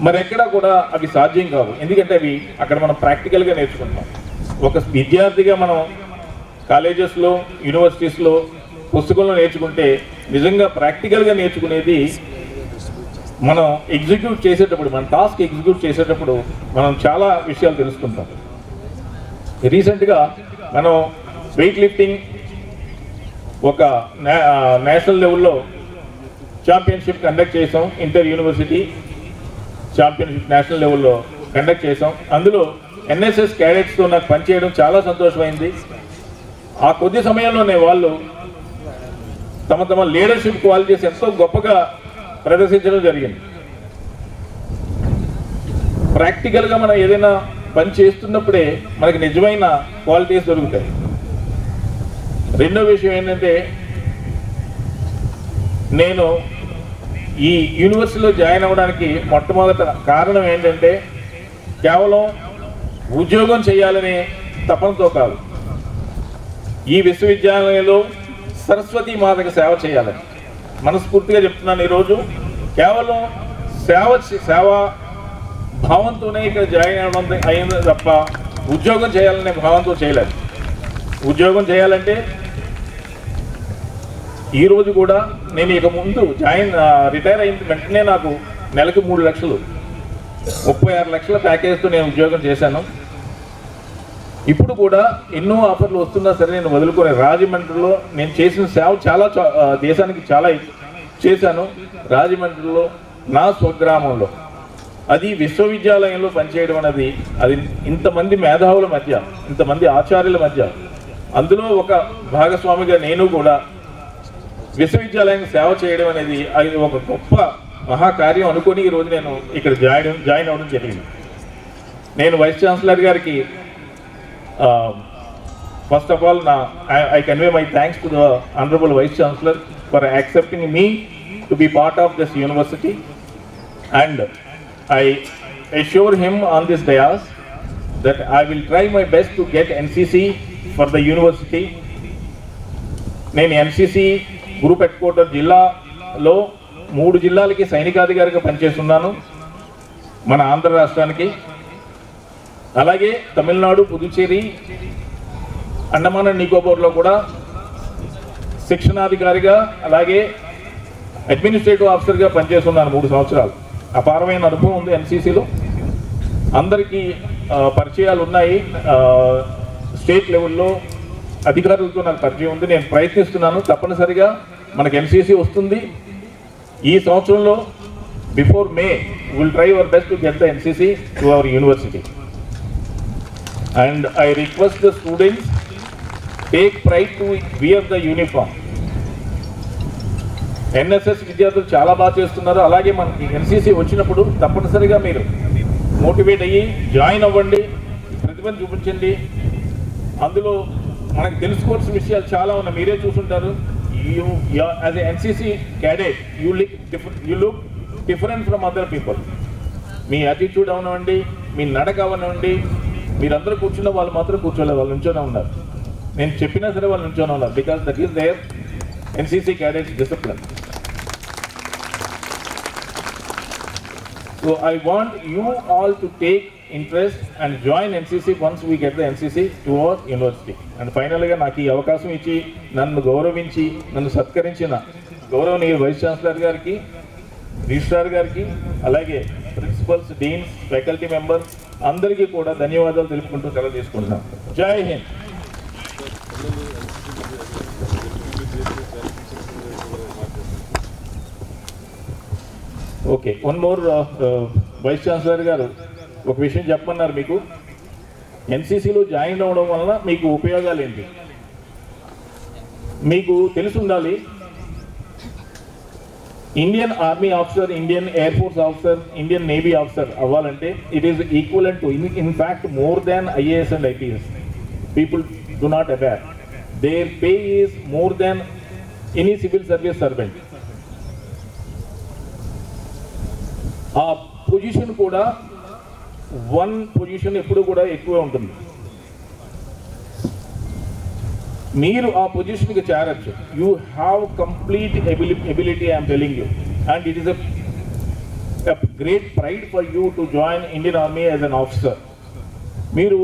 మరెక్కడా కూడా అవి సాధ్యం కావు. ఎందుకంటే అవి అక్కడ మనం ప్రాక్టికల్గా నేర్చుకుంటాం. ఒక విద్యార్థిగా మనం కాలేజెస్లో, యూనివర్సిటీస్లో, పుస్తకంలో నేర్చుకుంటే నిజంగా ప్రాక్టికల్గా నేర్చుకునేది మనం ఎగ్జిక్యూట్ చేసేటప్పుడు, మన టాస్క్ ఎగ్జిక్యూట్ చేసేటప్పుడు మనం చాలా విషయాలు తెలుసుకుంటాం. రీసెంట్గా మనం వెయిట్ లిఫ్టింగ్ ఒక నేషనల్ లెవెల్లో ఛాంపియన్షిప్ కండక్ట్ చేసాం. ఇంటర్ యూనివర్సిటీ ఛాంపియన్షిప్ నేషనల్ లెవెల్లో కండక్ట్ చేసాం. అందులో ఎన్ఎస్ఎస్ క్యాడెట్స్తో నాకు పనిచేయడం చాలా సంతోషమైంది. ఆ కొద్ది సమయంలోనే వాళ్ళు తమ లీడర్షిప్ క్వాలిటీస్ ఎంతో గొప్పగా ప్రదర్శించడం జరిగింది. ప్రాక్టికల్గా మనం ఏదైనా పని చేస్తున్నప్పుడే మనకి నిజమైన క్వాలిటీస్ దొరుకుతాయి. రెండో విషయం ఏంటంటే, నేను ఈ యూనివర్సిటీలో జాయిన్ అవ్వడానికి మొట్టమొదట కారణం ఏంటంటే కేవలం ఉద్యోగం చేయాలనే తపనతో కాదు, ఈ విశ్వవిద్యాలయంలో సరస్వతీ మాతకు సేవ చేయాలని మనస్ఫూర్తిగా చెప్తున్నాను. ఈరోజు కేవలం సేవా భావంతోనే ఇక్కడ జాయిన్ అవ్వడం అయింది తప్ప ఉద్యోగం చేయాలనే భావంతో చేయలేదు. ఉద్యోగం చేయాలంటే ఈరోజు కూడా నేను ఇక ముందు రిటైర్ అయిన వెంటనే నాకు నెలకు 3 లక్షలు, 36 లక్షల ప్యాకేజ్తో నేను ఉద్యోగం చేశాను. ఇప్పుడు కూడా ఎన్నో ఆఫర్లు వస్తున్నా సరే నేను వదులుకునే రాజమండ్రిలో నేను చేసిన సేవ చాలా దేశానికి చాలా చేశాను. రాజమండ్రిలో నా స్వగ్రామంలో అది విశ్వవిద్యాలయంలో పనిచేయడం అనేది అది ఇంతమంది మేధావుల మధ్య, ఇంతమంది ఆచార్యుల మధ్య, అందులో ఒక భాగస్వామిగా నేను కూడా విశ్వవిద్యాలయానికి సేవ చేయడం అనేది అది ఒక గొప్ప మహాకార్యం అనుకొని ఈరోజు నేను ఇక్కడ జాయిన్ అవ్వడం జరిగింది. నేను వైస్ ఛాన్సలర్ గారికి first of all I convey my thanks to the Honorable Vice Chancellor for accepting me to be part of this university, and I assure him on this dais that I will try my best to get NCC for the university. నేను NCC group head quarter జిల్లాలో 3 జిల్లాలకి సైనికాధికారిగా పనిచేస్తున్నాను, మన ఆంధ్ర రాష్ట్రానికి. అలాగే Tamil Nadu, Puducherry, Andaman and నికోబార్లో కూడా శిక్షణాధికారిగా, అలాగే administrative ఆఫీసర్గా పనిచేస్తున్నాను 3 సంవత్సరాలు. అపారమైన అనుభవం ఉంది ఎన్సీసీలో. అందరికీ పరిచయాలు ఉన్నాయి. స్టేట్ లెవెల్లో అధికారులతో నాకు పరిచయం ఉంది. నేను ప్రయత్నిస్తున్నాను. తప్పనిసరిగా మనకు ఎన్సీసీ వస్తుంది. ఈ సంవత్సరంలో before May will try our best to get the NCC to our university. And I request the students take pride to wear the uniform. NSS విద్యార్థులు చాలా బాగా చేస్తున్నారు. అలాగే మనకి ఎన్సీసీ వచ్చినప్పుడు తప్పనిసరిగా మీరు మోటివేట్ అయ్యి జాయిన్ అవ్వండి, ప్రతిభను చూపించండి. అందులో మనకు తెలుసుకోవాల్సిన విషయాలు చాలా ఉన్నాయి. మీరే చూసుంటారు. As a NCC cadet you look different from other people. Me attitude అవనివ్వండి, మీ నడక అవనివ్వండి. మీరందరూ కూర్చున్న వాళ్ళు మాత్రం కూర్చోలేదు, వాళ్ళు నుంచోనే ఉన్నారు. నేను చెప్పినా సరే వాళ్ళు నుంచోనే ఉన్నారు. Because that is there NCC cadets discipline. So I want you all to take interest and join NCC once we get the NCC to our university. And finally నాకు ఈ అవకాశం ఇచ్చి నన్ను గౌరవించి నన్ను సత్కరించిన గౌరవనీయ వైస్ ఛాన్సలర్ గారికి, రిజిస్ట్రార్ గారికి, అలాగే ప్రిన్సిపల్స్, డీన్స్, ఫ్యాకల్టీ మెంబర్స్ అందరికీ కూడా ధన్యవాదాలు తెలుపుకుంటూ సెలవు తీసుకుంటున్నాం. Jai Hind. Okay, one more. Vice chancellor గారు ఒక విషయం చెప్పమన్నారు. మీకు ఎన్సీసీలో జాయిన్ అవ్వడం వలన మీకు ఉపయోగాలు ఏంటి మీకు తెలిసి ఉండాలి. Indian army officer, Indian air force officer, Indian navy officer అవ్వాలంటే it is equivalent to, in fact more than IAS and IPS. People do not aware their pay is more than any civil service servant. ఆ position కూడా one position ఎప్పుడు కూడా ఎక్కువ ఉంటుంది. మీరు ఆ పొజిషన్కి చేరచ్చు. You have complete ability, I'm telling you, and it is a great pride for you to join Indian Army as an officer. మీరు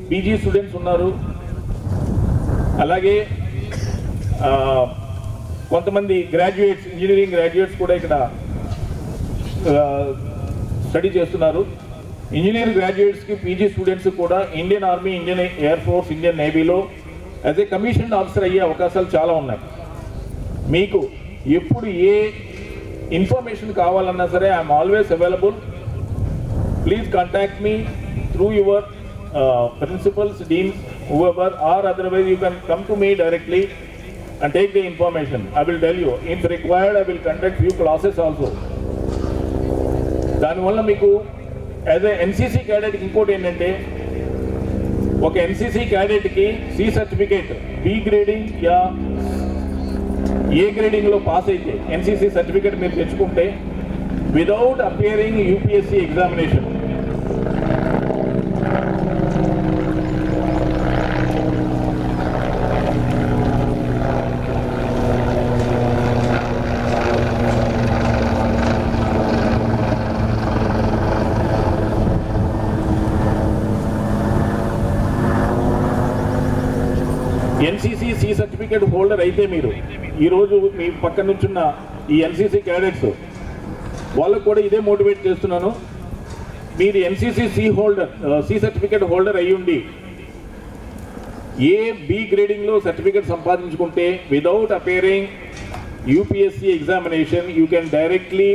PG స్టూడెంట్స్ ఉన్నారు, అలాగే కొంతమంది గ్రాడ్యుయేట్స్, ఇంజనీరింగ్ గ్రాడ్యుయేట్స్ కూడా ఇక్కడ స్టడీ చేస్తున్నారు. ఇంజనీరింగ్ గ్రాడ్యుయేట్స్కి, PG స్టూడెంట్స్ కూడా Indian army, Indian air force, Indian నేవీలో యాజ్ ఏ కమిషన్డ్ ఆఫీసర్ అయ్యే అవకాశాలు చాలా ఉన్నాయి. మీకు ఎప్పుడు ఏ ఇన్ఫర్మేషన్ కావాలన్నా సరే I'm always available. Please contact me through your principals, deans, whoever, or otherwise you can come to me directly and take the information. I will tell you. If required, I will conduct few classes also. దానివల్ల మీకు as a NCC cadet ఇంకోటి ఏంటంటే, ఒక NCC క్యాడెట్కి C certificate B grading యా A గ్రేడింగ్లో pass అయితే NCC certificate మీరు తెచ్చుకుంటే without appearing UPSC examination, NCC C certificate holder అయితే మీరు ఈరోజు మీ పక్కన నుంచున్న ఈ NCC క్యాడెట్స్ వాళ్ళకు కూడా ఇదే మోటివేట్ చేస్తున్నాను. మీరు NCC C సర్టిఫికేట్ హోల్డర్ అయ్యుండి B గ్రేడింగ్లో సర్టిఫికేట్ సంపాదించుకుంటే without appearing UPSC examination you can directly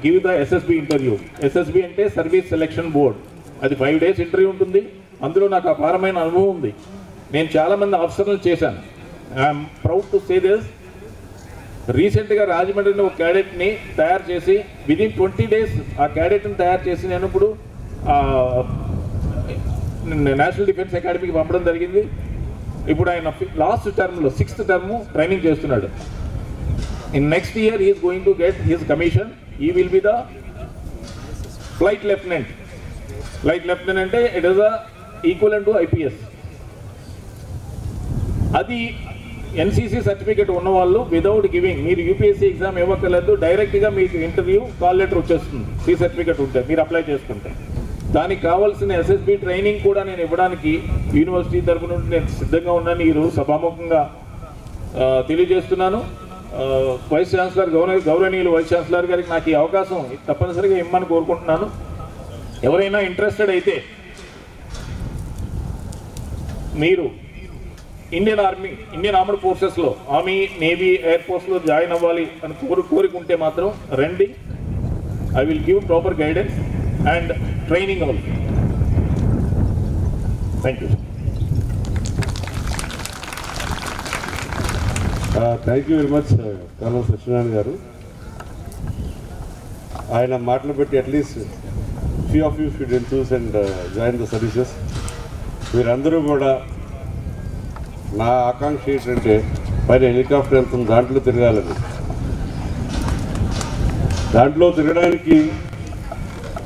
give the SSB interview. SSB అంటే సర్వీస్ సెలక్షన్ బోర్డ్. అది 5 days ఇంటర్వ్యూ ఉంటుంది. అందులో నాకు అపారమైన అనుభవం ఉంది. నేను చాలామంది ఆఫీసర్లు చేశాను. I'm proud to say this. రీసెంట్గా రాజమండ్రిలో ఒక క్యాడెట్ని తయారు చేసి విదిన్ 20 days ఆ క్యాడెట్ని తయారు చేసి నేను ఇప్పుడు నేషనల్ డిఫెన్స్ అకాడమీకి పంపడం జరిగింది. ఇప్పుడు ఆయన లాస్ట్ టర్మ్లో 6th టర్మ్ ట్రైనింగ్ చేస్తున్నాడు. In next year he is going to get his commission. He will be the flight lieutenant. Flight lieutenant అంటే it is equivalent to IPS. అది NCC సర్టిఫికేట్ ఉన్నవాళ్ళు విదౌట్ గివింగ్, మీరు UPSC exam ఇవ్వక్కర్లేదు, డైరెక్ట్గా మీకు interview call letter వచ్చేస్తుంది. C certificate ఉంటే మీరు అప్లై చేసుకుంటే. దానికి కావాల్సిన SSB ట్రైనింగ్ కూడా నేను ఇవ్వడానికి యూనివర్సిటీ తరఫు నుండి నేను సిద్ధంగా ఉన్నాను. ఈరోజు సభాముఖంగా తెలియజేస్తున్నాను. వైస్ ఛాన్సలర్, గౌరవనీయులు వైస్ ఛాన్సలర్ గారికి నాకు ఈ అవకాశం తప్పనిసరిగా ఇమ్మని కోరుకుంటున్నాను. ఎవరైనా ఇంట్రెస్టెడ్ అయితే మీరు ఇండియన్ ఆర్మీ, ఇండియన్ ఆర్మ్డ్ ఫోర్సెస్లో, ఆర్మీ, నేవీ, ఎయిర్ ఫోర్స్లో జాయిన్ అవ్వాలి అని కోరుకుంటే మాత్రం రండి. I will give proper guidance and training also. Thank you. Thank you very much colonel Satyanarayana గారు. ఆయన మాటలు పెట్టి at least few of you should enthuse and join the services. మీరందరూ కూడా, నా ఆకాంక్ష ఏంటంటే పైన హెలికాప్టర్ వెళ్తుంది, దాంట్లో తిరగాలని. దాంట్లో తిరగడానికి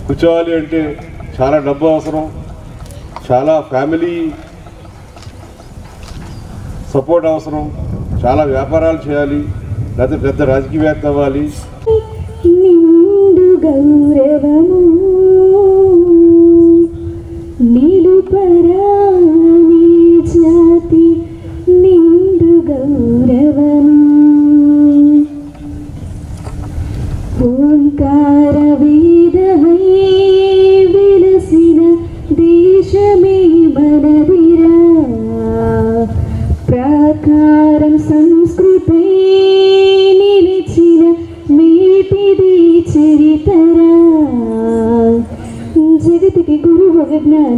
కూర్చోవాలి అంటే చాలా డబ్బు అవసరం, చాలా ఫ్యామిలీ సపోర్ట్ అవసరం, చాలా వ్యాపారాలు చేయాలి, లేకపోతే పెద్ద రాజకీయవేత్త అవ్వాలి. నిండు గౌరవము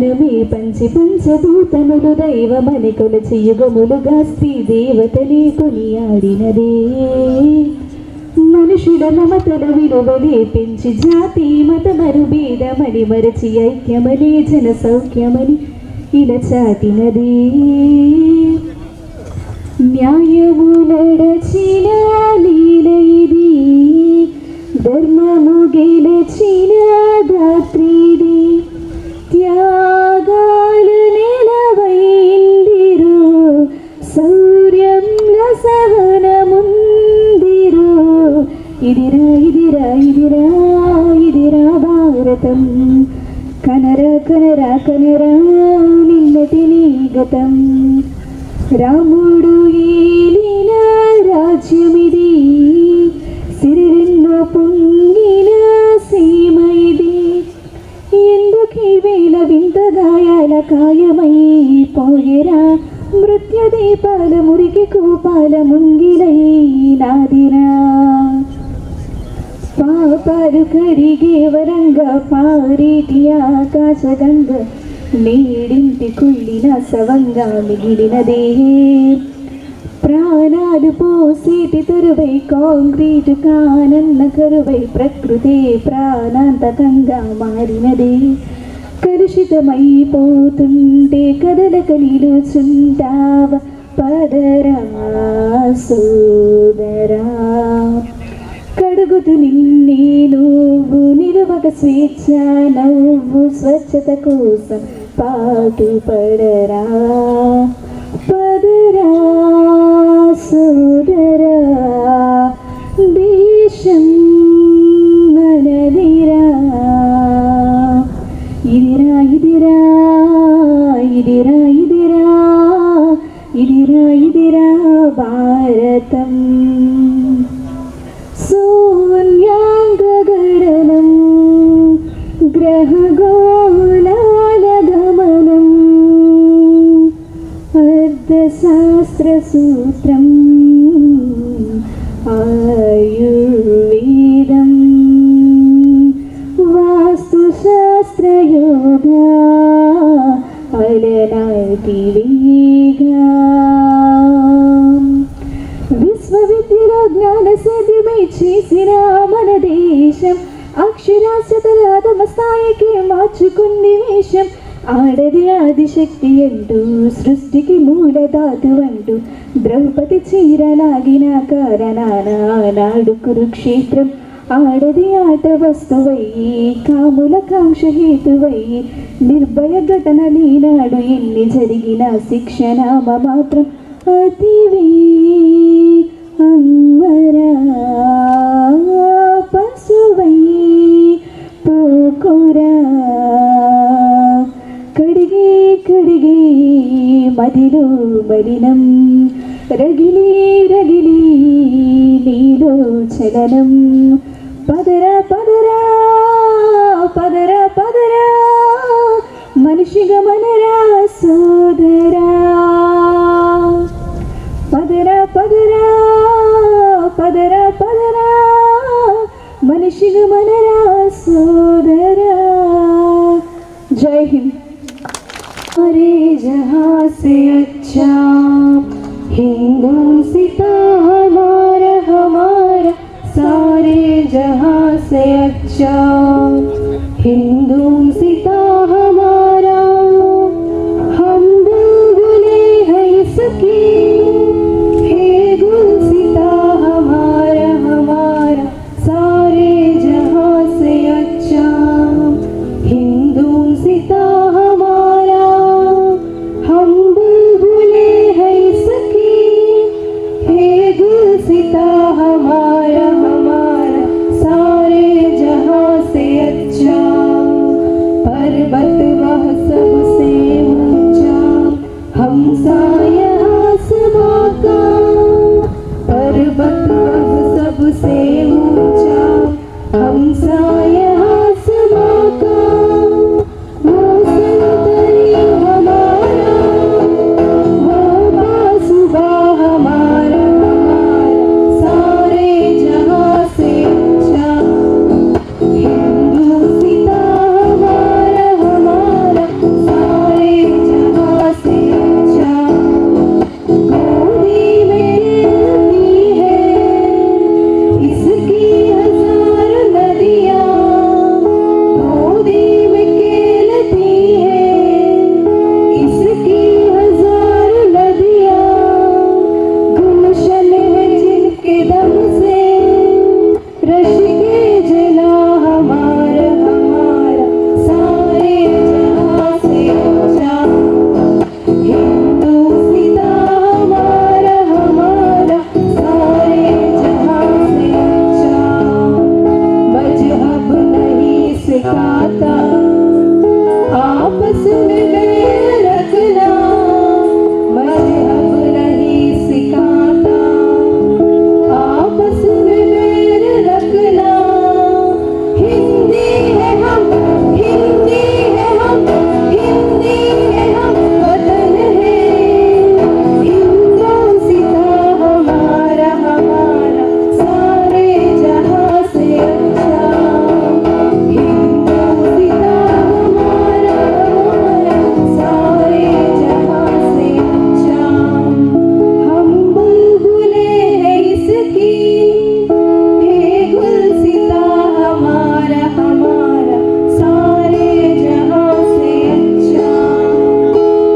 జ్ఞానమే పంచభూతములు దైవమని కొలచి యుగములుగా స్త్రీ దేవతలే కొనియాడినదే. మనుషుల మమతలు విలువలే పెంచి జాతి మతమరు భేదమని మరచి ఐక్యమని జన సౌఖ్యమని ఇలా చాటినదే. న్యాయము నడచిన లీల ఇది, ధర్మము గెలచిన దాత్రిది, త్యాగాలు నెలవైందిరు, శౌర్యంలో సహనముందిరు. ఇదిరా ఇదిరా ఇదిరా ఇదిరా భారతం, కనరా కనరా కనరా నిన్నటి నీ గతం. రాముడు ఏలిన రాజ్యమిది, సిరిరెన్నో పొంగిన సీమ ఇది. ఎందుకీ వేళ వింత గాయాల కాయమై పోయేరా, మృత్యుదీపాల మురికి కూపాల ముంగిలై నాదిరా. పాపాలు కడిగే వరంగా పారేటి ఆకాశగంగ, నేడింటి కుళ్ళిన సవంగా మిగిలినదే. ప్రాణాలు పోసేటి తరువై కాంక్రీటు కానన్న కరువై ప్రకృతే ప్రాణాంతకంగా మారినదే. కలుషితమైపోతుంటే కదలక నిలుచుంటావ పదరా సోదరా. కడుగుతు నిన్నే నువ్వు నిలువక స్వేచ్ఛ నవ్వు స్వచ్ఛత కోసం పాటుపడరా పదరా సోదరా. దేశం మనదిరా, ఇదిరా ఇదిరా ఇదిరా ఇదిరా ఇదిరా ఇదిరా భారతం. శూన్యాంగగణనం గ్రహగోళాల గమనం, అర్థశాస్త్రసూత్రం ఆయుర్వేదం, వాస్తుశాస్త్రయోగా అలనాటి వేగా. విశ్వవిద్యలో జ్ఞాన సాధ్యమై చేసిన మన దేశం, అక్షరాస్యతల అధమ స్థాయికి మార్చుకుంది వేషం. ఆడది ఆదిశక్తి అంటూ సృష్టికి మూలధాతు అంటూ ద్రౌపది చీరలాగిన కారణాన నాడు కురుక్షేత్రం. ఆడది ఆట వస్తువయ్యి కాముల కాంక్ష హేతువయ్యి, నిర్భయ ఘటనలీనాడు ఎన్ని జరిగిన శిక్షనామ మాత్రం అతివే అమ్మరా. పశువై పోకురా కడిగి కడిగి మదిలో మలినం, రగిలి రగిలి నీలో చలనం. పదరా పదరా పదరా పదరా మనిషిగా మనరా సోదరా. పదరా పదరా పదరా పదరా మనిషిగా మనరా సోదరా. జై హింద్. अरे जहाँ से अच्छा हिंदू सिता हमारा हमारा, सारे जहाँ से अच्छा हिंदू सिता हमारा. हम बुलबुले हैं इसकी, हे गुल सिता हमारा हमारा, सारे जहाँ से अच्छा हिंदू सिता हमारा. हम बुलबुले हैं इसकी, हे गुल सिता हमारा हमारा, सारे जहाँ से अच्छा. पर्वत वह सबसे ऊंचा, हमसा यहाँ आसमां का. पर्वत वह सबसे ऊंचा, हमसा यहाँ आसमां का. वो संतरी हमारा, वो बासुबा हमारा हमारा, सारे जहाँ से अच्छा हिंदू सिता हमारा हमारा, सिखाता आपस में बैर रखना मजहब नहीं सिखाता आपस में बैर रखना हिंदी है हम हिंदी है हम हिंदी है हम वतन है हिंदोसिता हमारा हमारा सारे जहां से अच्छा हिंदोसिता हमारा हमारा सारे जहां से अच्छा हम बुलबुले हैं इसकी हे गुलसिता हमारा हमारा सारे जहां से अच्छा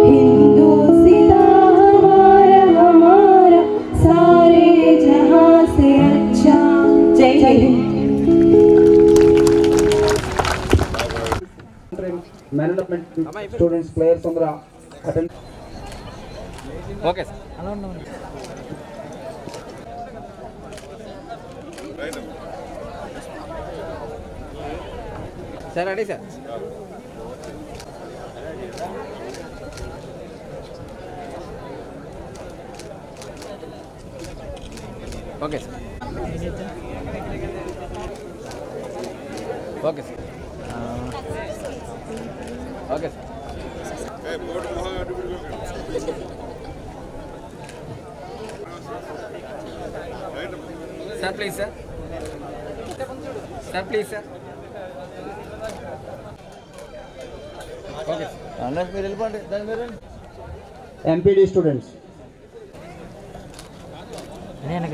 हिंदोसिता हमारा हमारा सारे जहां से अच्छा जय Hind management students players on the attend okay sir sir ready sir okay sir okay sir okay sir sir please sir sir please sir okay sir మీరు వెళ్ళిపోండి దాని మీరు MPD students నేను